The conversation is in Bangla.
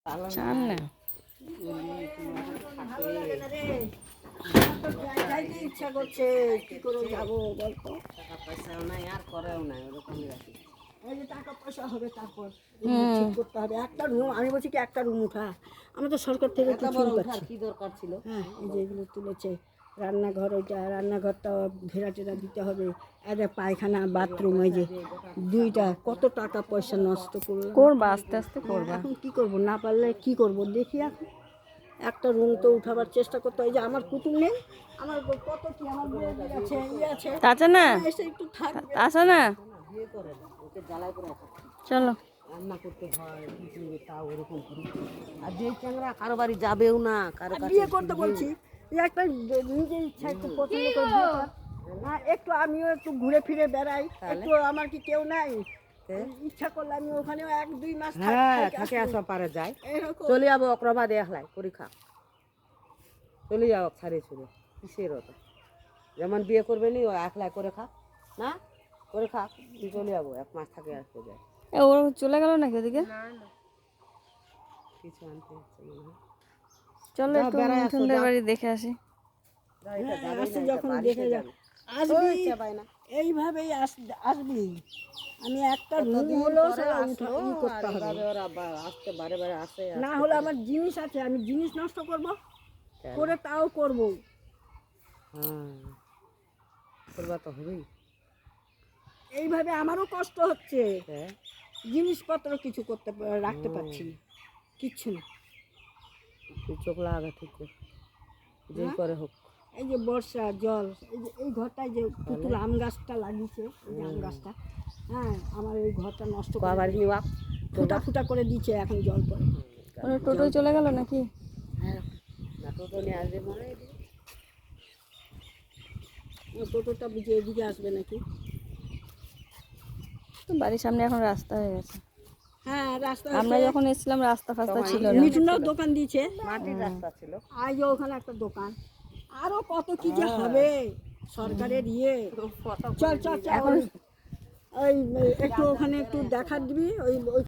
চান না ইচ্ছা করছে কি করে যাবো বলতো, টাকা পয়সাও নাই আর করেও নাই, ওরকমই রাখি। এই যে টাকা পয়সা হবে তারপর ঠিক করতে হবে। একটা রুম আমি বলছি কি একটা রুম উঠা, আমি তো সরকার থেকে এত কিছু বড় পাচ্ছি। উঠার কি দরকার ছিল? হ্যাঁ এই যে এগুলো তুলেছে, রান্নাঘর, ওইটা রান্নাঘরটা ঘেরা টেরা দিতে হবে, একটা পায়খানা বাথরুম, এই যে দুইটা, কত টাকা পয়সা নষ্ট করলাম। করবা, আস্তে আস্তে করবা। এখন কি করব, না পারলে কি করব দেখি। এখন একটা রুম তো উঠাবার চেষ্টা করতে হয়। যে আমার কুটুম নেই, আমার কত কি, আমার বউদি আছে, আছে, আছে না, এসে একটু থাকবে। আছে না, বিয়ে করে না, ওকে জ্বালায় করে রাখা। চলো। রান্না করতে হয়, কিছু তাও ওরকম করি। আর যে চ্যাংরা কারো বাড়ি যাবেও না, কারো কাছে বিয়ে করতে বলছি, যে একটা নিজের ইচ্ছা একটু পছন্দ করে বিয়ে কর। হ্যাঁ, একটু আমিও একটু ঘুরে ফিরে বেড়াই, একটু আমার কি কেউ নাই? ইচ্ছা করলে আমি ওখানেও 1-2 মাস হ্যাঁ থাকে আসা পারে যায়, এরকম। চলে যাবো অক্রবা দেখলাই পরীক্ষা, চলে যাও ছাড়ে ছুড়ে কিসের ওটা। যেমন বিয়ে করবে নি ও একলাই করে খা, না করে খা, চলে যাবো 1 মাস থাকে আসতে যায়। ও চলে গেল নাকি ওদিকে? কিছু আনতে হচ্ছে মনে হয়। চলো একটু মিঠুনদের বাড়ি দেখে আসি। আসছে যখন দেখে যা, আসবি এইভাবেই আসবি। আমি একটা রুম হলো সেটা করতে হবে, আসতে বারে বারে আসে, না হলে আমার জিনিস আছে, আমি জিনিস নষ্ট করব, করে তাও করব। হ্যাঁ করবা তো হবেই। এইভাবে আমারও কষ্ট হচ্ছে, হ্যাঁ জিনিসপত্র কিছু রাখতে পারছি না, কিচ্ছু না। তুই চোখ লাগা ঠিক কর, যে করে হোক। এই যে বর্ষা জল, এই যে এই ঘরটায় যে পুতুল আম গাছটা লাগিয়েছে, এই যে আম গাছটা, হ্যাঁ আমার এই ঘরটা নষ্ট করে বাড়ি নিবা ফুটা ফুটা করে দিচ্ছে, এখন জল পড়ে। ওরা টোটোয় চলে গেল নাকি? হ্যাঁ না টোটো নিয়ে আসবে মনে হয়। টোটোটা বুঝে এদিকে আসবে নাকি? তো বাড়ির সামনে এখন রাস্তা হয়ে গেছে। হ্যাঁ রাস্তা, আমরা যখন এসেছিলাম রাস্তা ফাস্তা ছিল না। মিঠুনরাও দোকান দিয়েছে, মাটির রাস্তা ছিল। আজ ওখানে একটা দোকান, আরো কত কি যে হবে সরকারের ইয়ে। চল চল চল, ওই একটু ওখানে একটু দেখা দিবি, ওই